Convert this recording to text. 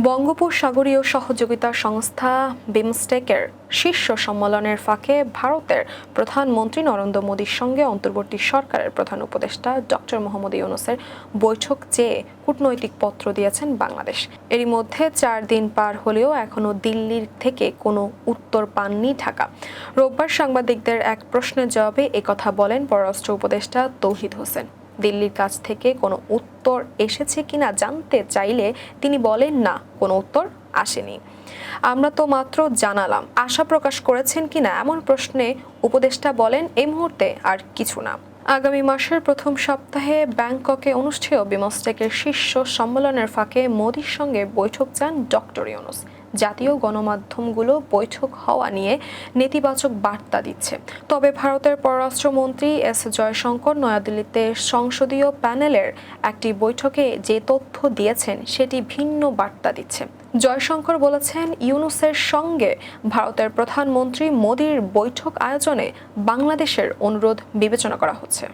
বঙ্গোপসাগরীয় সহযোগিতা সংস্থা বিমস্টেকের শীর্ষ সম্মেলনের ফাঁকে ভারতের প্রধানমন্ত্রী নরেন্দ্র মোদীর সঙ্গে অন্তর্বর্তী সরকারের প্রধান উপদেষ্টা ডক্টর মোহাম্মদ ইউনূসের বৈঠক চেয়ে কূটনৈতিক পত্র দিয়েছেন বাংলাদেশ। এরই মধ্যে 4 দিন পার হলেও এখনও দিল্লির থেকে কোনো উত্তর পাননি ঢাকা। রোববার সাংবাদিকদের এক প্রশ্নের জবাবে একথা বলেন পররাষ্ট্র উপদেষ্টা তৌহিদ হোসেন। দিল্লির কাছ থেকে কোনো উত্তর এসেছে কিনা জানতে চাইলে তিনি বলেন, না, কোনো উত্তর আসেনি। আমরা তো মাত্র জানালাম। আশা প্রকাশ করেছেন কিনা এমন প্রশ্নে উপদেষ্টা বলেন, এই মুহূর্তে আর কিছু না। আগামী মাসের প্রথম সপ্তাহে ব্যাংককে অনুষ্ঠেয় বিমস্টেকের শীর্ষ সম্মেলনের ফাঁকে মোদির সঙ্গে বৈঠক চান ডক্টর ইউনূস। জাতীয় গণমাধ্যমগুলো বৈঠক হওয়া নিয়ে নেতিবাচক বার্তা দিচ্ছে। তবে ভারতের পররাষ্ট্রমন্ত্রী এস জয়শঙ্কর নয়াদিল্লিতে সংসদীয় প্যানেলের একটি বৈঠকে যে তথ্য দিয়েছেন সেটি ভিন্ন বার্তা দিচ্ছে। জয়শঙ্কর বলেছেন, ইউনূসের সঙ্গে ভারতের প্রধানমন্ত্রী মোদির বৈঠক আয়োজনে বাংলাদেশের অনুরোধ বিবেচনা করা হচ্ছে।